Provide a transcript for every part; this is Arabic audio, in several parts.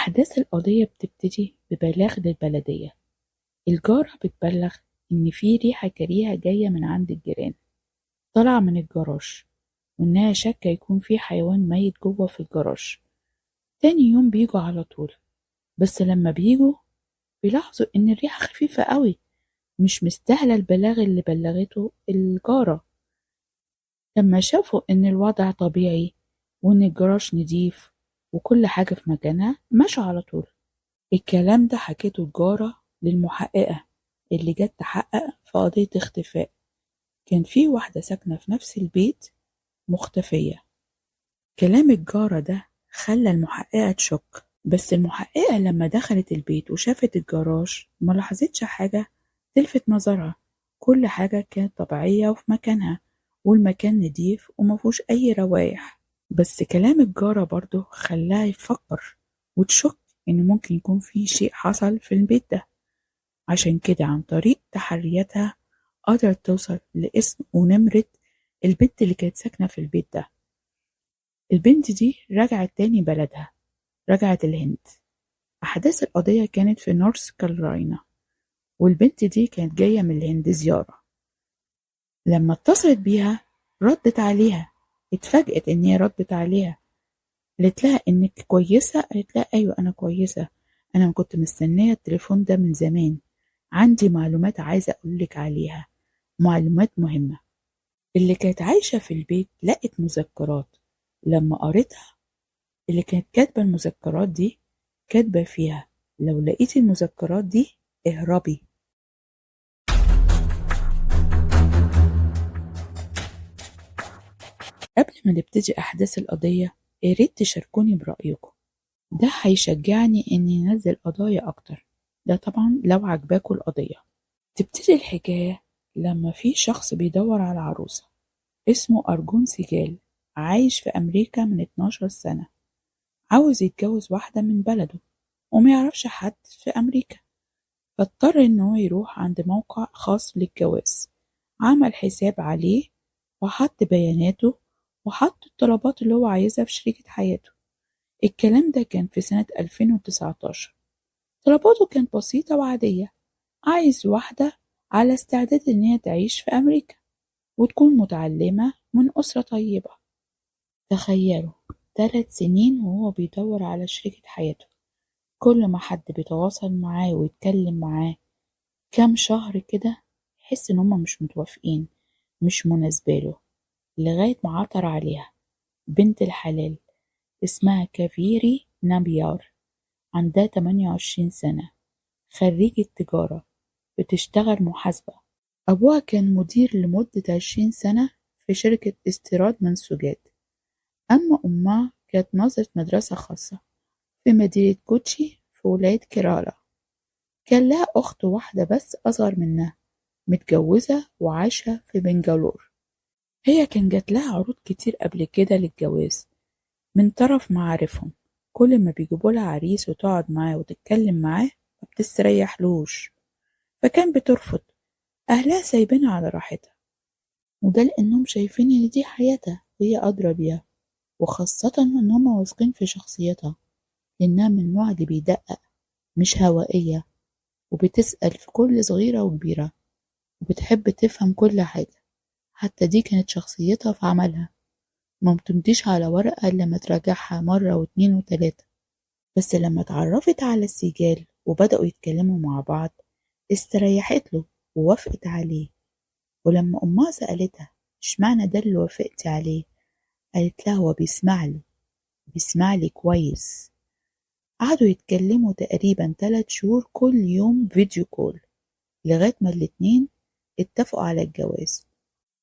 أحداث القضية بتبتدي ببلاغ للبلدية. الجارة بتبلغ إن في ريحة كريهة جاية من عند الجيران، طالعة من الجراج، وإنها شاكة يكون في حيوان ميت جوه في الجراج. تاني يوم بيجوا على طول، بس لما بيجوا بيلاحظوا إن الريحة خفيفة قوي، مش مستاهلة البلاغ اللي بلغته الجارة. لما شافوا إن الوضع طبيعي وإن الجراج نضيف وكل حاجة في مكانها، مشوا على طول. الكلام ده حكيته الجارة للمحققة اللي جت تحقق في قضية اختفاء. كان في واحدة ساكنة في نفس البيت مختفية. كلام الجارة ده خلى المحققة تشك، بس المحققة لما دخلت البيت وشافت الجراج ما لاحظتش حاجة تلفت نظرها. كل حاجة كانت طبيعية وفي مكانها، والمكان نضيف ومفهوش أي روايح. بس كلام الجارة برضه خلاها يفكر وتشك إن ممكن يكون في شيء حصل في البيت ده. عشان كده عن طريق تحرياتها قدرت توصل لاسم ونمرة البنت اللي كانت ساكنة في البيت ده. البنت دي رجعت تاني بلدها، رجعت الهند. أحداث القضية كانت في نورث كارولاينا، والبنت دي كانت جاية من الهند زيارة. لما اتصلت بيها ردت عليها، اتفاجئت إن هي ردت عليها. قالت لها إنك كويسة؟ قالت لها أيوة أنا كويسة، أنا كنت مستنية التليفون ده من زمان، عندي معلومات عايزة أقولك عليها، معلومات مهمة. اللي كانت عايشة في البيت لقت مذكرات. لما قريتها، اللي كانت كاتبة المذكرات دي كاتبة فيها لو لقيتي المذكرات دي اهربي. قبل ما نبتدي أحداث القضية، ياريت تشاركوني برأيكم، ده هيشجعني إني أنزل قضايا أكتر، ده طبعا لو عجباكوا القضية. تبتدي الحكاية لما في شخص بيدور على عروسة اسمه أرجون سيجال، عايش في أمريكا من 12 سنة، عاوز يتجوز واحدة من بلده وميعرفش حد في أمريكا، فاضطر إن هو يروح عند موقع خاص للجواز. عمل حساب عليه وحط بياناته وحط الطلبات اللي هو عايزها في شريكة حياته. الكلام ده كان في سنة 2019. طلباته كانت بسيطة وعادية، عايز واحدة على استعداد إن هي تعيش في أمريكا وتكون متعلمة من أسرة طيبة. تخيلوا 3 سنين وهو بيدور على شريكة حياته، كل ما حد بيتواصل معاه ويتكلم معاه كام شهر كده يحس إن هما مش متوافقين، مش مناسباله، لغاية ما عثر عليها بنت الحلال اسمها كافيري نابيار، عندها 28 سنة، خريجة تجارة، بتشتغل محاسبة. أبوها كان مدير لمدة 20 سنة في شركة استيراد منسوجات، أما أمها كانت ناظرة مدرسة خاصة في مدينة كوتشي في ولاية كيرالا. كان لها أخت واحدة بس أصغر منها، متجوزة وعايشة في بنجلور. هي كان جات لها عروض كتير قبل كده للجواز من طرف معارفهم، كل ما بيجيبولها عريس وتقعد معاه وتتكلم معاه ما بتستريحلوش، فكان بترفض. أهلها سايبينها على راحتها، وده لأنهم شايفين إن دي حياتها وهي أدرى بيها، وخاصة إن هما واثقين في شخصيتها، لأنها من النوع اللي بيدقق، مش هوائية، وبتسأل في كل صغيرة وكبيرة، وبتحب تفهم كل حاجة. حتى دي كانت شخصيتها في عملها، ما بتمضيش على ورقة إلا لما تراجعها مرة واتنين وتلاتة. بس لما اتعرفت على السجال وبدأوا يتكلموا مع بعض استريحت له ووافقت عليه. ولما أمها سألتها اشمعنى ده اللي وافقتي عليه، قالت لها هو بيسمع لي كويس. قعدوا يتكلموا تقريبا 3 شهور كل يوم فيديو كول، لغاية ما الاتنين اتفقوا على الجواز.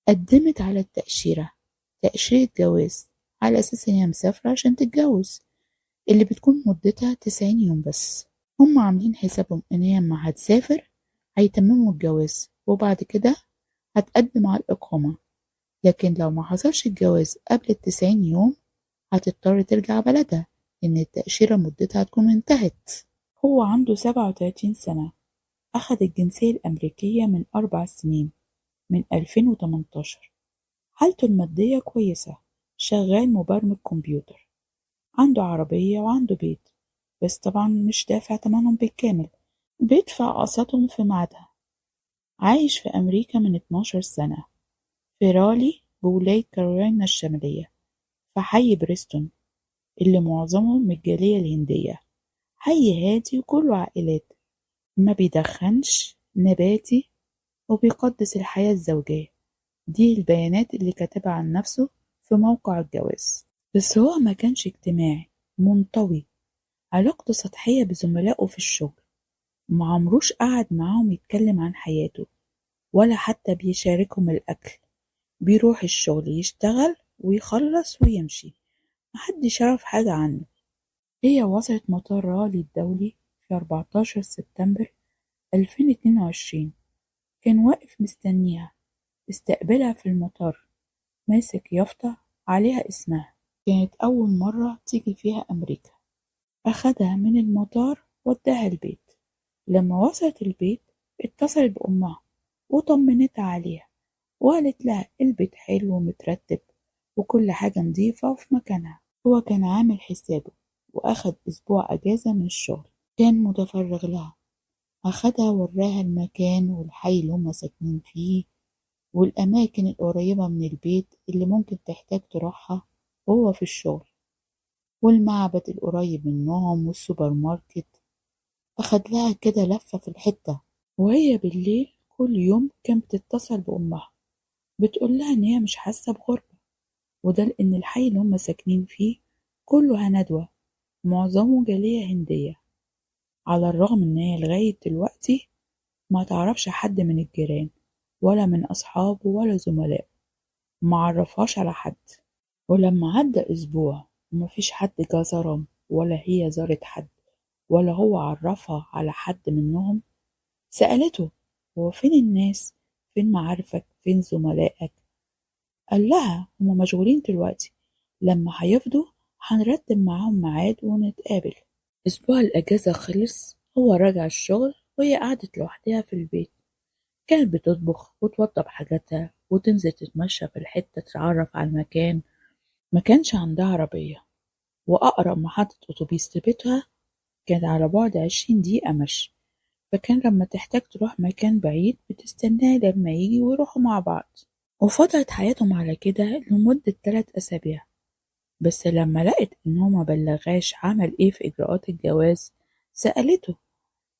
قدمت على تأشيرة جواز على أساس إن هي مسافرة عشان تتجوز، اللي بتكون مدتها 90 يوم بس. هم عاملين حسابهم إن هي لما هتسافر هيتمموا الجواز، وبعد كده هتقدم على الإقامة. لكن لو ما حصلش الجواز قبل ال90 يوم هتضطر ترجع بلدها، لأن التأشيرة مدتها هتكون انتهت. هو عنده 37 سنة، أخد الجنسية الأمريكية من 4 سنين، من 2018. حالته المادية كويسة، شغال مبرمج كمبيوتر، عنده عربية وعنده بيت، بس طبعا مش دافع تمنهم بالكامل، بيدفع أقساطهم في ميعادها. عايش في أمريكا من 12 سنة في رالي بولاية كارولاينا الشمالية، في حي بريستون اللي معظمه من الجالية الهندية. حي هادي وكله عائلات، ما بيدخنش، نباتي، وبيقدس الحياة الزوجية. دي البيانات اللي كاتبها عن نفسه في موقع الجواز. بس هو ما كانش اجتماعي، منطوي، علاقته سطحية بزملائه في الشغل، معمروش قعد معاهم يتكلم عن حياته ولا حتى بيشاركهم الأكل. بيروح الشغل يشتغل ويخلص ويمشي، محدش يعرف حاجة عنه. هي وصلت مطار رالي الدولي في 14 سبتمبر 2022. كان واقف مستنيها، استقبلها في المطار ماسك يافطة عليها اسمها. كانت أول مرة تيجي فيها أمريكا. أخدها من المطار وداها البيت. لما وصلت البيت اتصلت بأمها وطمنتها عليها، وقالت لها البيت حلو ومترتب وكل حاجة نضيفة وفي مكانها. هو كان عامل حسابه وأخد أسبوع أجازة من الشغل، كان متفرغ لها. أخدها وراها المكان والحي اللي هما ساكنين فيه والأماكن القريبة من البيت اللي ممكن تحتاج تروحها وهو في الشغل، والمعبد القريب منهم والسوبر ماركت. أخد لها كده لفة في الحتة. وهي بالليل كل يوم كانت بتتصل بأمها، بتقول لها إن هي مش حاسة بغربة، وده لأن الحي اللي هما ساكنين فيه كله هندوة، معظمه جالية هندية. على الرغم إن هي لغاية دلوقتي ما تعرفش حد من الجيران ولا من أصحابه ولا زملائه، معرفهاش على حد. ولما عدى أسبوع ومفيش حد جه زارهم ولا هي زارت حد ولا هو عرفها على حد منهم، سألته: هو فين الناس؟ فين معارفك؟ فين زملائك؟ قال لها: هما مشغولين دلوقتي، لما هيفضوا هنرتب معاهم ميعاد ونتقابل. أسبوع الأجازة خلص، هو راجع الشغل وهي قعدت لوحدها في البيت. كانت بتطبخ وتوضب حاجاتها وتنزل تتمشى في الحتة تتعرف على المكان. ما كانش عندها عربية، وأقرب محطة أتوبيس لبيتها كانت على بعد 20 دقيقة مشي، فكان لما تحتاج تروح مكان بعيد بتستناه لما يجي ويروحوا مع بعض. وفضلت حياتهم على كده لمدة 3 أسابيع. بس لما لقت إن هو مبلغاش عمل إيه في إجراءات الجواز سألته.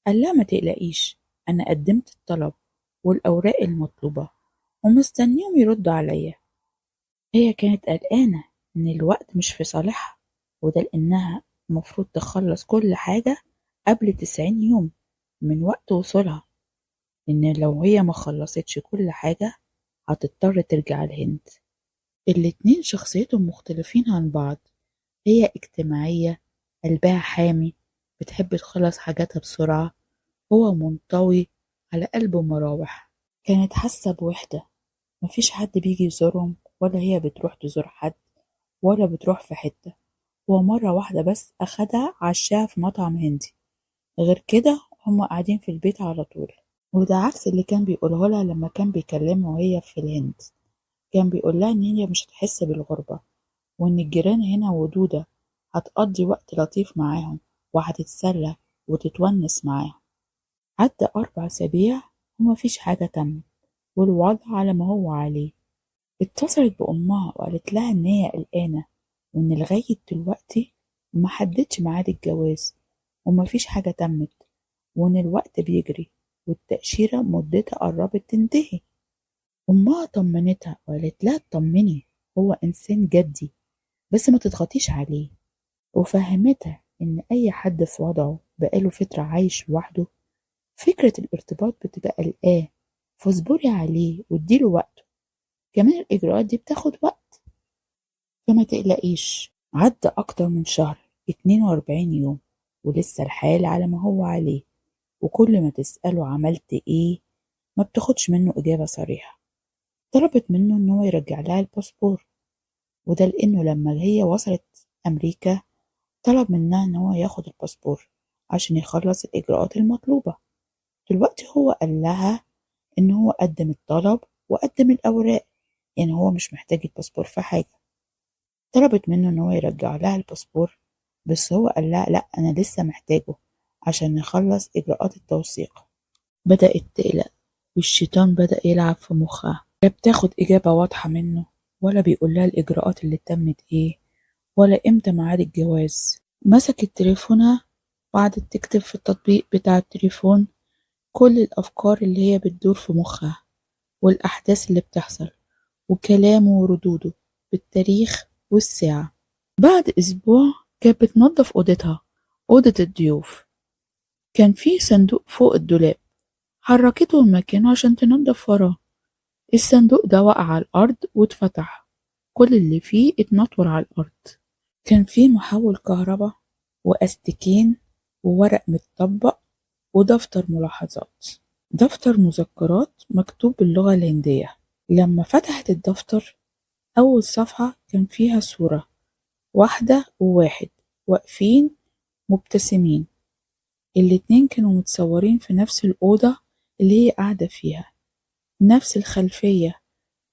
قال لها: ما تقلقيش، أنا قدمت الطلب والأوراق المطلوبة ومستنيهم يردوا عليا. هي كانت قلقانة إن الوقت مش في صالحها، وده لأنها المفروض تخلص كل حاجة قبل 90 يوم من وقت وصولها، إن لو هي ما خلصتش كل حاجة هتضطر ترجع الهند. الاتنين شخصيتهم مختلفين عن بعض. هي اجتماعية، قلبها حامي، بتحب تخلص حاجاتها بسرعة. هو منطوي، على قلبه مراوح. كانت حاسة بوحدة، مفيش حد بيجي يزورهم ولا هي بتروح تزور حد ولا بتروح في حتة. هو مرة واحدة بس أخدها عشاها في مطعم هندي، غير كده هما قاعدين في البيت على طول. وده عكس اللي كان بيقوله لها لما كان بيكلمها وهي في الهند. كان بيقول لها إن هي مش هتحس بالغربة، وإن الجيران هنا ودودة، هتقضي وقت لطيف معاهم وهتتسلى وتتونس معاهم. عدى 4 أسابيع ومفيش حاجة تمت، والوضع على ما هو عليه. اتصلت بأمها وقالت لها إن هي قلقانة، وإن لغاية دلوقتي محددش ميعاد الجواز ومفيش حاجة تمت، وإن الوقت بيجري والتأشيرة مدتها قربت تنتهي. أمها طمنتها وقالت لها: اطمني، هو إنسان جدي، بس ما تضغطيش عليه. وفهمتها إن أي حد في وضعه بقاله فترة عايش لوحده، فكرة الارتباط بتبقى قلقاه، فاصبري عليه واديله وقته. كمان الإجراءات دي بتاخد وقت، فما تقلقيش. عدى أكتر من شهر، 42 يوم، ولسه الحال على ما هو عليه. وكل ما تسأله عملت إيه ما بتاخدش منه إجابة صريحة. طلبت منه إن هو يرجع لها الباسبور، وده لأنه لما هي وصلت أمريكا طلب منها إن هو ياخد الباسبور عشان يخلص الإجراءات المطلوبة. دلوقتي هو قال لها إن هو قدم الطلب وقدم الأوراق، يعني هو مش محتاج الباسبور في حاجة. طلبت منه إن هو يرجع لها الباسبور بس هو قال لها لأ، أنا لسه محتاجه عشان نخلص إجراءات التوثيق. بدأت تقلق والشيطان بدأ يلعب في مخها، لا بتاخد إجابة واضحة منه ولا بيقولها الإجراءات اللي تمت إيه ولا إمتى ميعاد الجواز. مسكت تليفونها وقعدت تكتب في التطبيق بتاع التليفون كل الأفكار اللي هي بتدور في مخها والأحداث اللي بتحصل وكلامه وردوده بالتاريخ والساعة. بعد أسبوع كانت بتنظف أوضتها، أوضة الضيوف. كان في صندوق فوق الدولاب، حركته من مكانه عشان تنضف وراه. الصندوق ده وقع على الأرض واتفتح، كل اللي فيه اتنطور على الأرض. كان فيه محول كهرباء وأستيكين وورق متطبق ودفتر ملاحظات، دفتر مذكرات مكتوب باللغة الهندية. لما فتحت الدفتر أول صفحة كان فيها صورة واحدة وواحد واقفين مبتسمين، الاتنين كانوا متصورين في نفس الأوضة اللي هي قاعدة فيها، نفس الخلفية،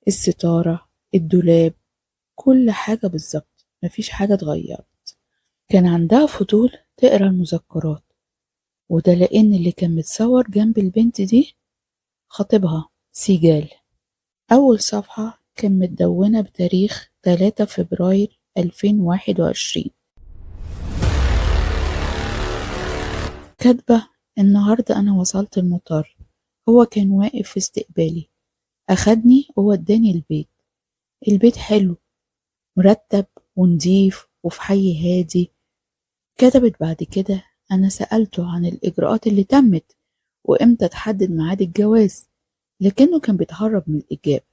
الستارة، الدولاب، كل حاجة بالظبط، مفيش حاجة اتغيرت. كان عندها فضول تقرا المذكرات، وده لأن اللي كان متصور جنب البنت دي خطيبها سيجال. أول صفحة كان متدونة بتاريخ 3 فبراير 2021، كاتبة: النهاردة أنا وصلت المطار، هو كان واقف في استقبالي، أخدني ووداني البيت. البيت حلو مرتب ونضيف وفي حي هادي. كتبت بعد كده: أنا سألته عن الإجراءات اللي تمت وإمتى تحدد ميعاد الجواز، لكنه كان بيتهرب من الإجابة.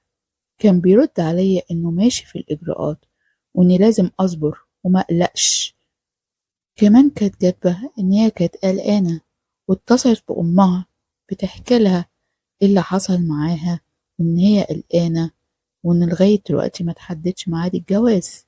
كان بيرد عليا إنه ماشي في الإجراءات وإني لازم أصبر وما أقلقش. كمان كانت كاتبة إن هي كانت قلقانة واتصلت بأمها بتحكي لها إيه اللي حصل معاها وإن هي قلقانة وإن لغاية دلوقتي ما تحددش ميعاد الجواز.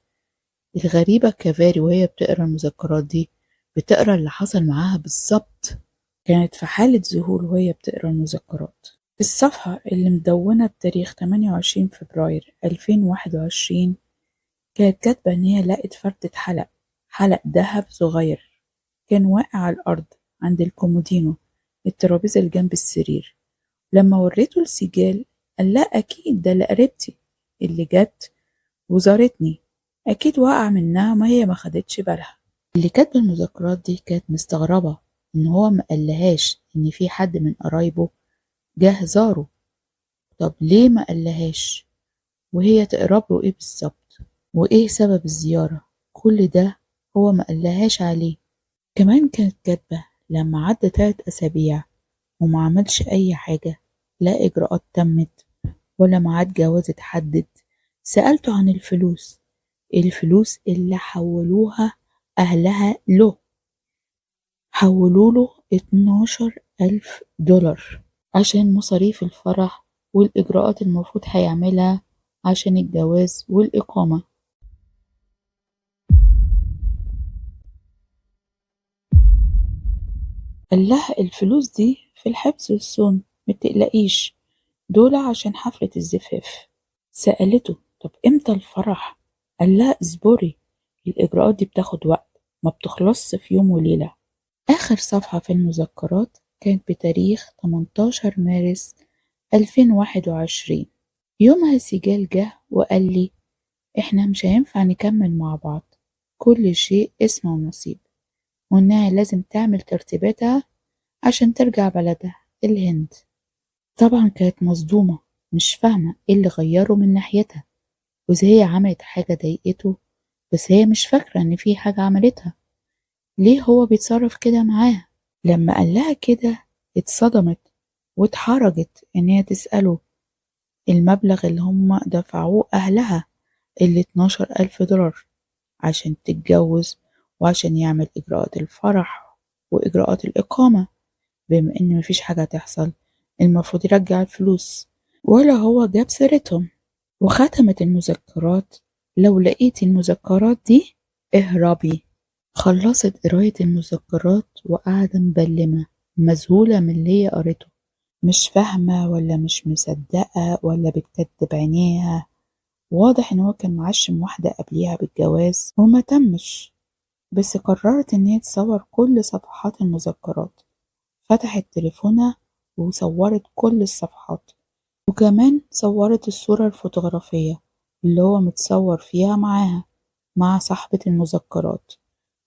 الغريبة كفاري وهي بتقرا المذكرات دي بتقرا اللي حصل معاها بالظبط. كانت في حالة ذهول وهي بتقرا المذكرات. الصفحة اللي مدونة بتاريخ 28 فبراير 2021 كانت كاتبة إن هي لقت فردة حلق دهب صغير كان واقع على الأرض عند الكومودينو، الترابيزة اللي جنب السرير. لما وريته لسجال قال: لا أكيد ده لقريبتي اللي جت وزارتني، أكيد وقع منها ما هي ما خدتش بالها. اللي كاتبة المذكرات دي كانت مستغربة إن هو ما قالهاش إن في حد من قرايبه جه زاره. طب ليه ما قالهاش وهي تقرب له إيه بالظبط وإيه سبب الزيارة؟ كل ده هو ما قالهاش عليه. كمان كانت كاتبة: لما عدى 3 أسابيع وما عملش أي حاجة، لا إجراءات تمت ولا ميعاد جواز اتحدد، سألته عن الفلوس اللي حولوها أهلها له، حولوله 12,000 دولار عشان مصاريف الفرح والإجراءات المفروض هيعملها عشان الجواز والإقامة. قال لها: الفلوس دي في الحبس والصون، متقلقيش، دول عشان حفلة الزفاف. سألته: طب امتى الفرح؟ قال لها: اصبري، الإجراءات دي بتاخد وقت، ما بتخلصش في يوم وليلة. آخر صفحة في المذكرات كانت بتاريخ 18 مارس 2021. يومها سجال جه وقال لي: احنا مش هينفع نكمل مع بعض، كل شيء اسمه ونصيب، وإنها لازم تعمل ترتيباتها عشان ترجع بلدها الهند. طبعا كانت مصدومة، مش فاهمة ايه اللي غيره من ناحيتها، وإذا هي عملت حاجة ضايقته، بس هي مش فاكرة إن في حاجة عملتها، ليه هو بيتصرف كده معاها؟ لما قال لها كده اتصدمت واتحرجت إن هي تسأله المبلغ اللي هم دفعوه أهلها، ال12,000 دولار عشان تتجوز وعشان يعمل إجراءات الفرح وإجراءات الإقامة. بما إن مفيش حاجة تحصل المفروض يرجع الفلوس، ولا هو جاب سيرتهم. وختمت المذكرات: لو لقيتي المذكرات دي اهربي. خلصت قراية المذكرات وقاعدة مبلمة مذهولة من اللي هي قريته، مش فاهمة ولا مش مصدقة ولا بتكدب عينيها. واضح ان هو كان معشم واحدة قبليها بالجواز وما تمش، بس قررت إن هي تصور كل صفحات المذكرات. فتحت تليفونها وصورت كل الصفحات، وكمان صورت الصورة الفوتوغرافية اللي هو متصور فيها معاها مع صاحبة المذكرات.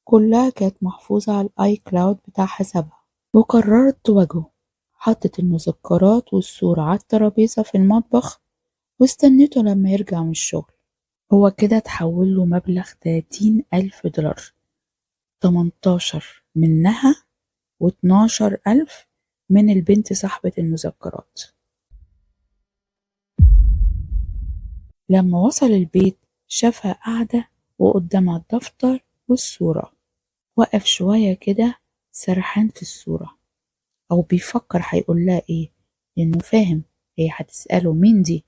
كلها كانت محفوظة على الآي كلاود بتاع حسابها. وقررت تواجهه. حطت المذكرات والصورة على الترابيزة في المطبخ واستنته لما يرجع من الشغل. هو كده اتحول له مبلغ 30,000 دولار، 18 منها و12,000 من البنت صاحبة المذكرات. لما وصل البيت شافها قاعدة وقدامها الدفتر والصورة. وقف شوية كده سرحان في الصورة، أو بيفكر هيقول لها إيه، لأنه فاهم هي هتسأله مين دي.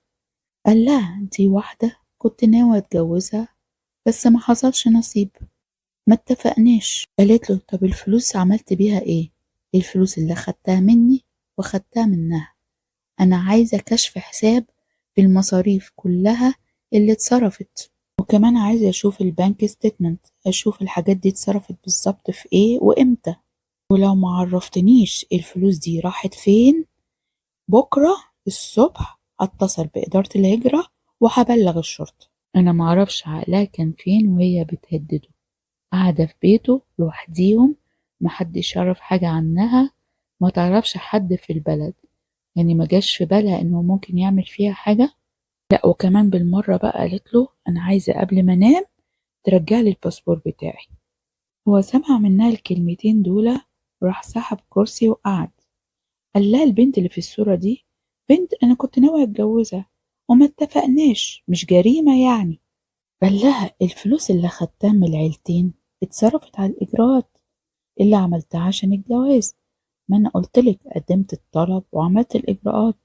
قال لها دي واحدة كنت ناوي أتجوزها بس ما حصلش نصيب، ما اتفقناش. قالت له طب الفلوس عملت بيها إيه؟ الفلوس اللي خدتها مني وخدتها منها. أنا عايزة كشف حساب بالمصاريف كلها اللي اتصرفت، وكمان عايزة أشوف البنك ستيتمنت، أشوف الحاجات دي اتصرفت بالظبط في إيه وإمتى. ولو ما عرفتنيش الفلوس دي راحت فين، بكرة الصبح هتصل بإدارة الهجرة وهبلغ الشرطة. أنا معرفش عقلها كان فين وهي بتهدده، قاعدة في بيته لوحديهم، محدش يعرف حاجة عنها، ما تعرفش حد في البلد. يعني ما جاش في بالها إنه ممكن يعمل فيها حاجة. لا، وكمان بالمرة بقى قالت له أنا عايزة قبل ما أنام ترجعلي الباسبور بتاعي. هو سمع منها الكلمتين دول وراح سحب كرسي وقعد. قال لها البنت اللي في الصورة دي بنت أنا كنت ناوي أتجوزها وما اتفقناش، مش جريمة يعني. قال لها الفلوس اللي خدتها من العيلتين اتصرفت على الإجراءات اللي عملتها عشان الجواز. ما أنا قلتلك قدمت الطلب وعملت الإجراءات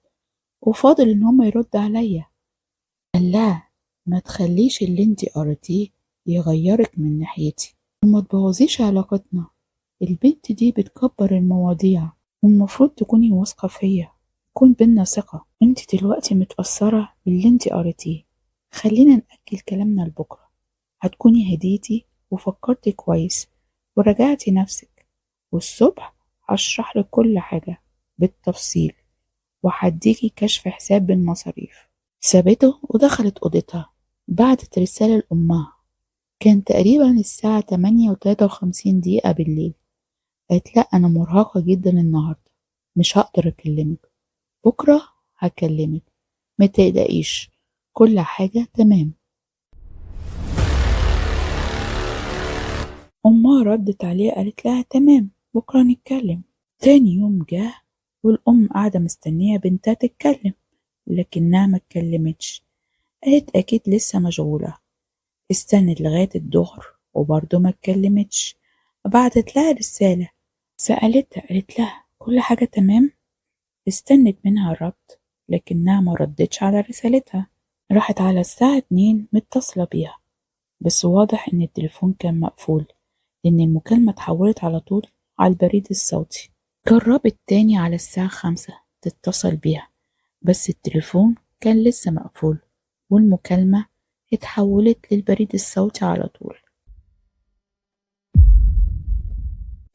وفاضل إن هما يرد عليا. قال لها ما تخليش اللي انتي قريتيه يغيرك من ناحيتي وما تبوظيش علاقتنا. البنت دي بتكبر المواضيع والمفروض تكوني واثقة فيا، يكون بينا ثقة. انتي دلوقتي متأثرة باللي انتي قريتيه، خلينا نأجل كلامنا لبكرة. هتكوني هديتي وفكرتي كويس وراجعتي نفسك، والصبح هشرح لك كل حاجة بالتفصيل وهديكي كشف حساب بالمصاريف. سابته ودخلت أوضتها. بعتت رسالة لأمها. كان تقريبا الساعة 8:53 بالليل. قالت لأ أنا مرهقة جدا النهاردة، مش هقدر أكلمك، بكرة هكلمك، متقلقيش كل حاجة تمام. أمها ردت عليها قالت لها تمام بكرة نتكلم. تاني يوم جه والأم قاعدة مستنية بنتها تتكلم، لكنها ما اتكلمتش. قالت أكيد لسه مشغولة. استنت لغاية الظهر وبرضه ما اتكلمتش. بعتت لها رسالة سألتها، قالت لها كل حاجة تمام. استنت منها الرد لكنها ما ردتش على رسالتها. راحت على الساعة 2 متصلة بيها، بس واضح إن التليفون كان مقفول لأن المكالمة اتحولت على طول على البريد الصوتي. جربت تاني على الساعة 5 تتصل بيها، بس التليفون كان لسه مقفول والمكالمة اتحولت للبريد الصوتي على طول.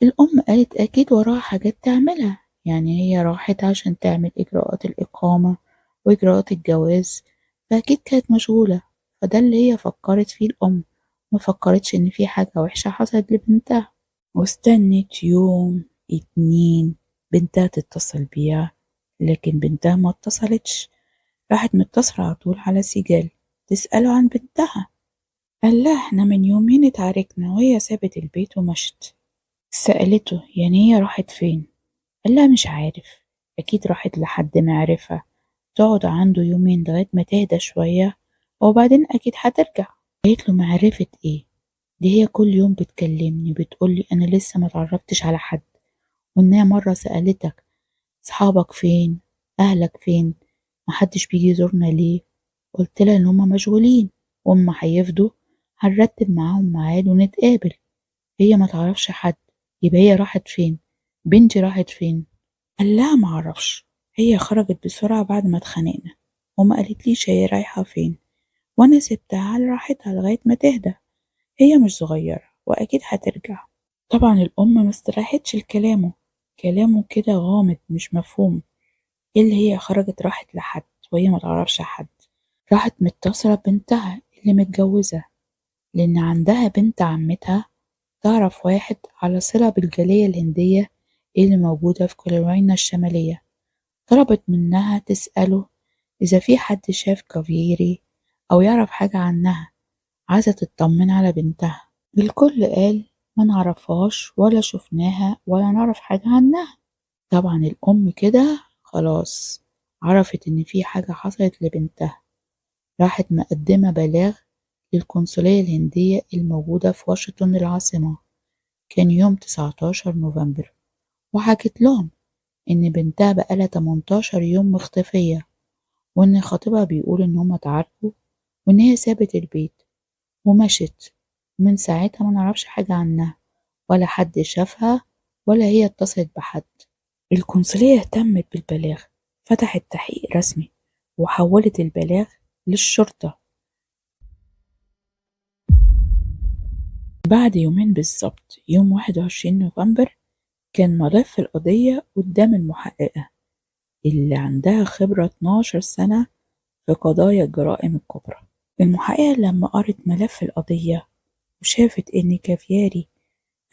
الأم قالت أكيد وراها حاجات تعملها، يعني هي راحت عشان تعمل إجراءات الإقامة وإجراءات الجواز، فأكيد كانت مشغولة. فده اللي هي فكرت فيه الأم، ما فكرتش إن في حاجة وحشة حصلت لبنتها. واستنت يوم 2 بنتها تتصل بيها، لكن بنتها ما اتصلتش. راحت متصلة على طول على سجال تسأله عن بنتها. قال لها احنا من يومين اتعاركنا وهي سابت البيت ومشت. سألته يعني هي راحت فين؟ قال لها مش عارف، أكيد راحت لحد معرفة تقعد عنده يومين لغاية ما تهدى شوية وبعدين أكيد هترجع. قالت له معرفة ايه؟ دي هي كل يوم بتكلمني بتقولي أنا لسه ما اتعرفتش على حد، وإنها مرة سألتك صحابك فين؟ أهلك فين؟ محدش بيجي يزورنا ليه؟ قلت لها إن هما مشغولين وأما هيفضوا هنرتب معاهم ميعاد ونتقابل. هي ما تعرفش حد، يبقى هي راحت فين؟ بنتي راحت فين؟ قال لها معرفش، هي خرجت بسرعة بعد ما اتخانقنا وما قالتليش هي رايحة فين، وأنا سبتها على راحتها لغاية ما تهدى. هي مش صغيرة وأكيد هترجع. طبعا الأم ما استريحتش لكلامه، كلامه كده غامض مش مفهوم. ايه اللي هي خرجت راحت لحد وهي ما تعرفش حد؟ راحت متصلة ببنتها اللي متجوزة، لأن عندها بنت عمتها تعرف واحد على صلة بالجالية الهندية اللي موجودة في كارولاينا الشمالية. طلبت منها تسأله إذا في حد شاف كافيري أو يعرف حاجة عنها، عايزة تطمن على بنتها. الكل قال ما نعرفهاش ولا شفناها ولا نعرف حاجة عنها. طبعا الأم كده خلاص عرفت إن في حاجة حصلت لبنتها، راحت مقدمة بلاغ للقنصلية الهندية الموجودة في واشنطن العاصمة. كان يوم 19 نوفمبر، وحكت لهم إن بنتها بقالها 18 يوم مختفية، وإن خطيبها بيقول إن هما اتعاركوا، وإن هي سابت البيت ومشت، ومن ساعتها ما نعرفش حاجة عنها ولا حد شافها ولا هي اتصلت بحد. القنصلية اهتمت بالبلاغ، فتحت تحقيق رسمي وحولت البلاغ للشرطة. بعد يومين بالظبط، يوم 21 نوفمبر، كان ملف القضية قدام المحققة اللي عندها خبرة 12 سنة في قضايا الجرائم الكبرى. المحققة لما قرت ملف القضية وشافت إن كافياري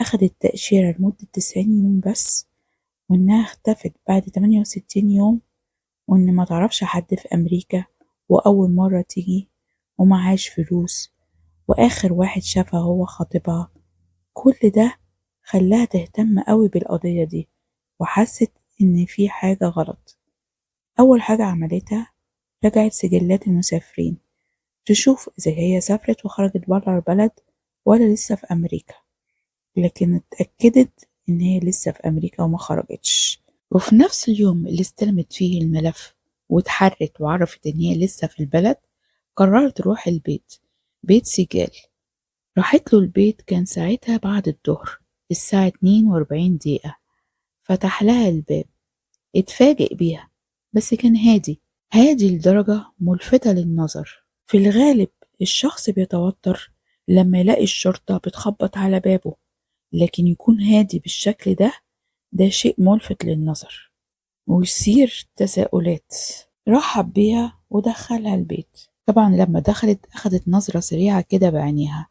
أخدت تأشيرة لمدة 90 يوم بس، وإنها اختفت بعد 68 يوم، وإن ما تعرفش حد في أمريكا وأول مرة تيجي ومعهاش فلوس، وآخر واحد شافها هو خطيبها، كل ده خلاها تهتم قوي بالقضية دي، وحست إن في حاجة غلط. أول حاجة عملتها رجعت سجلات المسافرين تشوف إذا هي سافرت وخرجت برا البلد ولا لسه في أمريكا، لكن اتأكدت إن هي لسه في أمريكا وما خرجتش. وفي نفس اليوم اللي استلمت فيه الملف واتحرت وعرفت إن هي لسه في البلد، قررت تروح البيت، بيت سجال. راحت له البيت، كان ساعتها بعد الظهر الساعة 42 دقيقة. فتح لها الباب، اتفاجئ بيها، بس كان هادي، هادي لدرجة ملفتة للنظر. في الغالب الشخص بيتوتر لما يلاقي الشرطة بتخبط على بابه، لكن يكون هادي بالشكل ده، ده شيء ملفت للنظر ويثير تساؤلات. رحب بيها ودخلها البيت. طبعا لما دخلت أخدت نظرة سريعة كده بعينيها،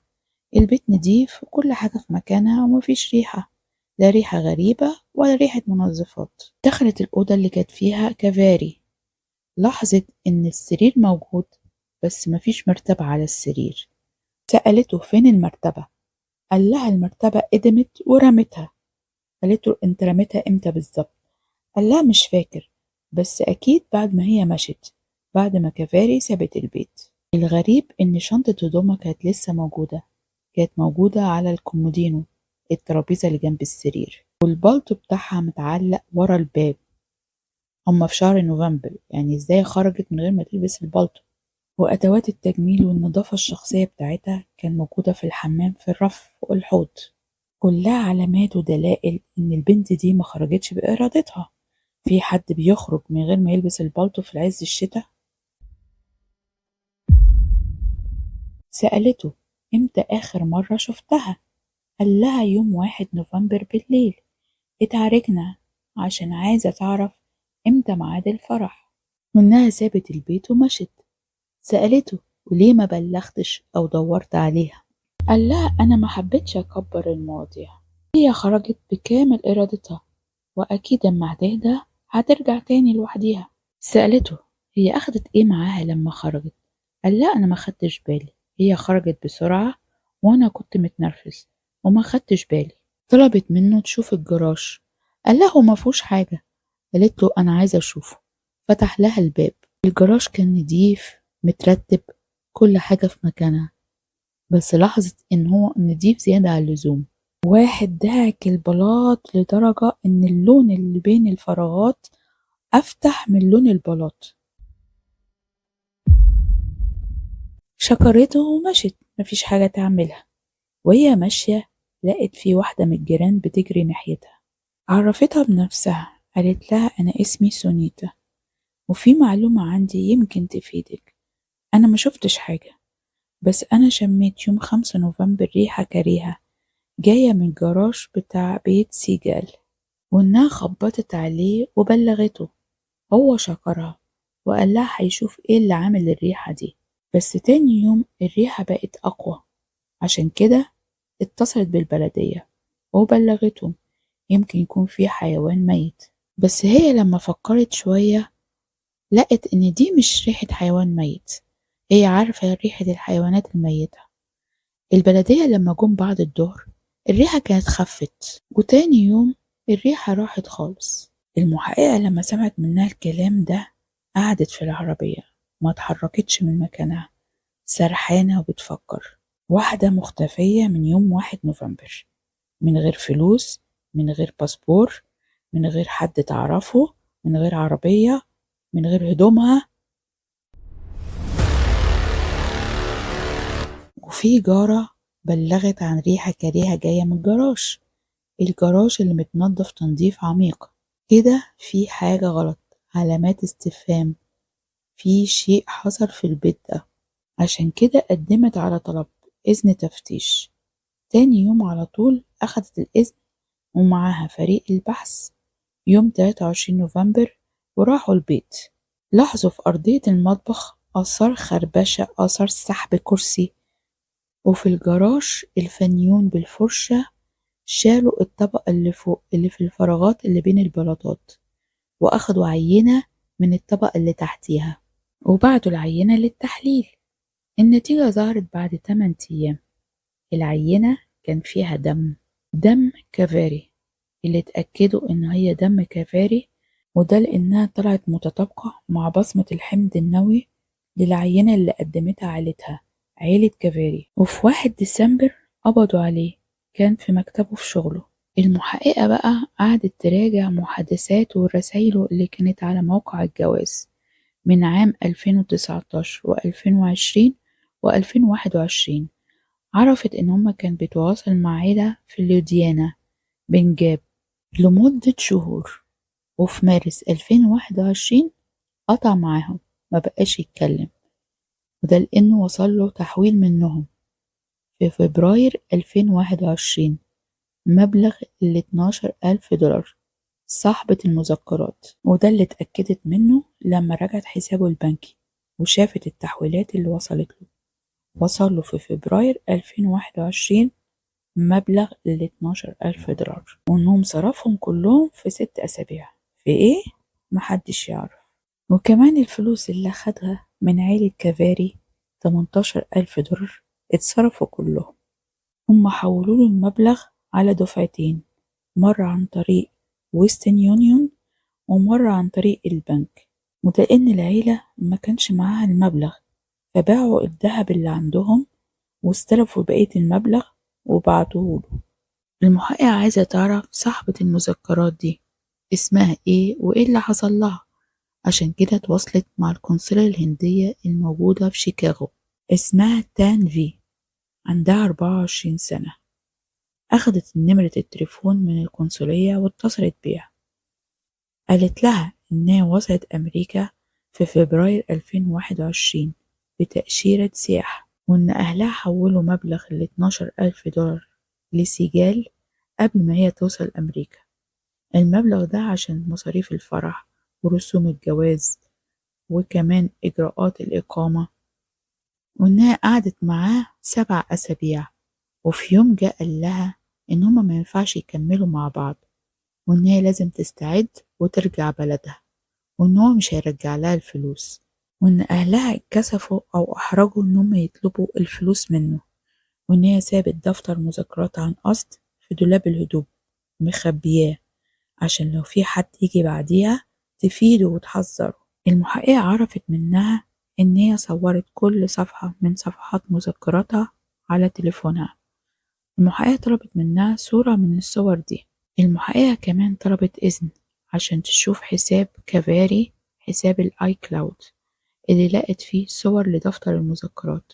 البيت نضيف وكل حاجة في مكانها ومفيش ريحة، لا ريحة غريبة ولا ريحة منظفات. دخلت الأوضة اللي كانت فيها كافاري، لاحظت إن السرير موجود بس مفيش مرتبة على السرير. سألته فين المرتبة؟ قال لها المرتبة قدمت ورمتها. قالت له انت رميتها امتى بالظبط؟ قال لها مش فاكر، بس أكيد بعد ما هي مشت، بعد ما كافاري سابت البيت. الغريب إن شنطة هدومها كانت لسه موجودة، كانت موجودة على الكومودينو، الترابيزة اللي جنب السرير، والبلطو بتاعها متعلق ورا الباب. هما في شهر نوفمبر، يعني ازاي خرجت من غير ما تلبس البلطو؟ وأدوات التجميل والنظافة الشخصية بتاعتها كان موجودة في الحمام في الرف فوق الحوض، كلها علامات ودلائل إن البنت دي ما خرجتش بإرادتها. في حد بيخرج من غير ما يلبس البلطو في العز الشتاء؟ سألته امتى آخر مرة شفتها؟ قال لها يوم 1 نوفمبر بالليل، اتعاركنا عشان عايزة تعرف امتى ميعاد الفرح، وإنها سابت البيت ومشت. سألته وليه ما بلغتش أو دورت عليها؟ قال لها أنا ما حبيتش أكبر المواضيع، هي خرجت بكامل إرادتها، وأكيد أما هتهدى هترجع تاني لوحديها. سألته هي أخدت إيه معاها لما خرجت؟ قال لا أنا ما خدتش بالي، هي خرجت بسرعة وأنا كنت متنرفز وما خدتش بالي. طلبت منه تشوف الجراج، قال له ما فيهوش حاجة. قالت له أنا عايزة أشوفه. فتح لها الباب، الجراج كان نضيف مترتب، كل حاجة في مكانها، بس لاحظت إن هو نضيف زيادة عن اللزوم. واحد دعك البلاط لدرجة إن اللون اللي بين الفراغات أفتح من لون البلاط. شكرته ومشت، مفيش حاجة تعملها. وهي ماشية لقت في واحدة من الجيران بتجري ناحيتها، عرفتها بنفسها، قالت لها أنا اسمي سونيتا، وفي معلومة عندي يمكن تفيدك. أنا ما شفتش حاجة، بس أنا شميت يوم 5 نوفمبر ريحة كريهة جاية من الجراج بتاع بيت سيجال، وإنها خبطت عليه وبلغته. هو شكرها وقال لها هيشوف ايه اللي عامل الريحة دي. بس تاني يوم الريحة بقت أقوى، عشان كده اتصلت بالبلدية وبلغتهم يمكن يكون في حيوان ميت. بس هي لما فكرت شوية لقت إن دي مش ريحة حيوان ميت، هي عارفة ريحة الحيوانات الميتة. البلدية لما جم بعد الظهر الريحة كانت خفت، وتاني يوم الريحة راحت خالص. المحققة لما سمعت منها الكلام ده قعدت في العربية، ما اتحركتش من مكانها، سرحانة وبتفكر. واحدة مختفية من يوم 1 نوفمبر، من غير فلوس، من غير باسبور، من غير حد تعرفه، من غير عربية، من غير هدومها. وفي جارة بلغت عن ريحة كريهة جاية من الجراج اللي متنضف تنظيف عميق. كده في حاجة غلط، علامات استفهام، في شيء حصل في البيت ده. عشان كده قدمت على طلب إذن تفتيش. تاني يوم على طول أخدت الإذن ومعاها فريق البحث يوم 23 نوفمبر وراحوا البيت. لاحظوا في أرضية المطبخ آثار خربشة، آثار سحب كرسي، وفي الجراج الفنيون بالفرشة شالوا الطبقة اللي فوق اللي في الفراغات اللي بين البلاطات، وأخدوا عينة من الطبقة اللي تحتيها وبعتوا العينة للتحليل. النتيجة ظهرت بعد 8 أيام. العينة كان فيها دم كافاري، اللي اتأكدوا إن هي دم كافاري، وده لأنها طلعت متطابقة مع بصمة الحمض النووي للعينة اللي قدمتها عيلتها، عيلة كافاري. وفي 1 ديسمبر قبضوا عليه، كان في مكتبه في شغله. المحققة بقى قعدت تراجع محادثاته ورسايله اللي كانت على موقع الجواز من عام 2019 و2020 و2021. عرفت إن هما كان بيتواصل مع عيلة في لوديانا بنجاب لمدة شهور، وفي مارس 2021 قطع معاهم، ما بقاش يتكلم، وده لأنه وصله تحويل منهم في فبراير 2021 مبلغ $12,000 صاحبة المذكرات، وده اللي اتأكدت منه لما رجعت حسابه البنكي وشافت التحويلات اللي وصل له في فبراير 2021 مبلغ $12,000، وإنهم صرفهم كلهم في 6 أسابيع. في إيه؟ محدش يعرف. وكمان الفلوس اللي أخدها من عيلة كافاري $18,000 اتصرفوا كلهم. هم حولوا له المبلغ على دفعتين، مرة عن طريق ويسترن يونيون ومرة عن طريق البنك، وده إن العيلة ما كانش معاها المبلغ، فباعوا الذهب اللي عندهم واستلفوا بقية المبلغ وبعتوه له. المحققة عايزة تعرف صاحبة المذكرات دي اسمها ايه وايه اللي حصل لها، عشان كده اتواصلت مع القنصلة الهندية الموجودة في شيكاغو. اسمها تان في، عندها 24 سنة. أخدت نمرة التليفون من القنصلية واتصلت بيها، قالت لها إنها وصلت أمريكا في فبراير 2021 بتأشيرة سياحة، وإن أهلها حولوا مبلغ $12,000 لسجال قبل ما هي توصل أمريكا. المبلغ ده عشان مصاريف الفرح ورسوم الجواز وكمان إجراءات الإقامة، وإنها قعدت معاه 7 أسابيع. وفي يوم جه قال لها إن هما ما ينفعش يكملوا مع بعض، وإن هي لازم تستعد وترجع بلدها، وإن هو مش هيرجع لها الفلوس، وإن أهلها اتكسفوا أو أحرجوا إن هما يطلبوا الفلوس منه، وإن هي سابت دفتر مذكرات عن قصد في دولاب الهدوم مخبياه عشان لو في حد يجي بعديها تفيده وتحذره. المحققة عرفت منها إن هي صورت كل صفحة من صفحات مذكراتها على تليفونها. المحققة طلبت منها صورة من الصور دي. المحققة كمان طلبت إذن عشان تشوف حساب كافاري، حساب الآي كلاود اللي لقت فيه صور لدفتر المذكرات،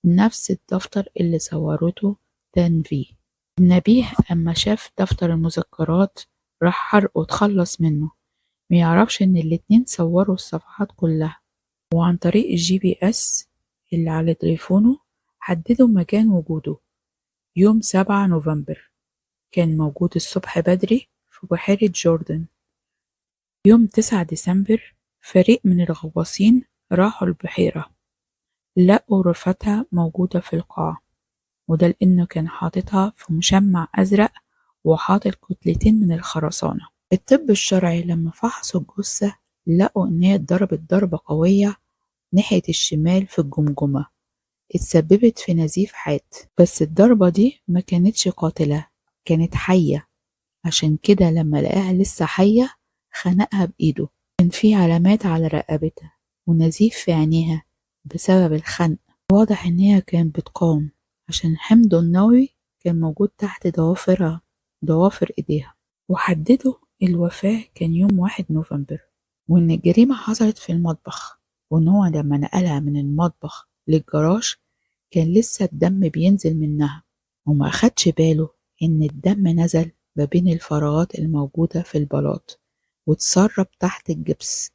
نفس الدفتر اللي صورته تنفي. النبيه أما شاف دفتر المذكرات راح حرقه وتخلص منه، ميعرفش إن الاتنين صوروا الصفحات كلها، وعن طريق الGPS اللي على تليفونه حددوا مكان وجوده، يوم 7 نوفمبر كان موجود الصبح بدري في بحيرة جوردن. يوم 9 ديسمبر فريق من الغواصين راحوا البحيرة، لقوا رفاتها موجودة في القاع، وده لأنه كان حاططها في مشمع أزرق وحاطط كتلتين من الخرسانة. الطب الشرعي لما فحصوا الجثة لقوا إن هي اتضربت ضربة قوية ناحية الشمال في الجمجمة، اتسببت في نزيف حاد، بس الضربة دي ما كانتش قاتلة، كانت حية، عشان كده لما لقاها لسه حية خنقها بإيده. كان في علامات على رقبتها ونزيف في عينيها بسبب الخنق، واضح إن هي كانت بتقاوم عشان حمضه النووي كان موجود تحت ضوافر إيديها. وحددوا الوفاة كان يوم 1 نوفمبر، وإن الجريمة حصلت في المطبخ، وإن هو لما نقلها من المطبخ للجراج كان لسه الدم بينزل منها، وما أخدش باله إن الدم نزل ما بين الفراغات الموجودة في البلاط واتسرب تحت الجبس.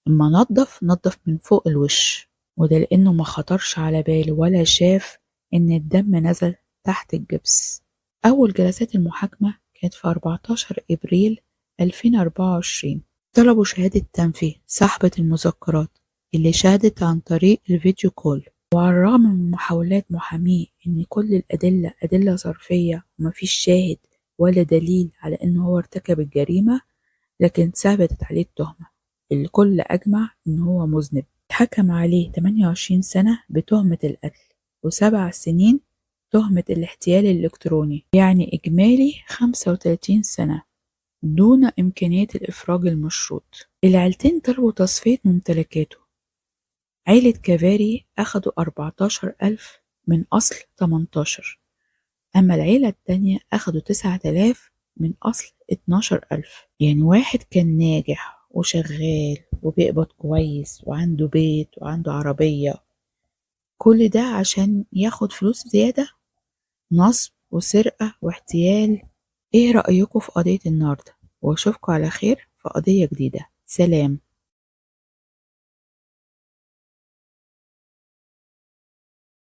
اما نضف من فوق الوش، وده لأنه ما خطرش على باله ولا شاف إن الدم نزل تحت الجبس. أول جلسات المحاكمة كانت في 14 إبريل 2024. طلبوا شهادة تنفي صاحبة المذكرات اللي شهدت عن طريق الفيديو كول، وعلى الرغم من محاولات محاميه إن كل الأدلة أدلة صرفية ومفيش شاهد ولا دليل على إنه هو ارتكب الجريمة، لكن ثبتت عليه التهمة. الكل أجمع إن هو مذنب. اتحكم عليه 28 سنة بتهمة القتل و7 سنين تهمة الاحتيال الإلكتروني، يعني إجمالي 35 سنة دون إمكانية الإفراج المشروط. العيلتين طلبوا تصفية ممتلكاته. عيلة كافاري أخدوا 14,000 من أصل 18، أما العيلة التانية أخدوا 9,000 من أصل 12,000. يعني واحد كان ناجح وشغال وبيقبض كويس وعنده بيت وعنده عربية، كل ده عشان ياخد فلوس زيادة؟ نصب وسرقة واحتيال. ايه رأيكم في قضية النهاردة؟ واشوفكم على خير في قضية جديدة. سلام.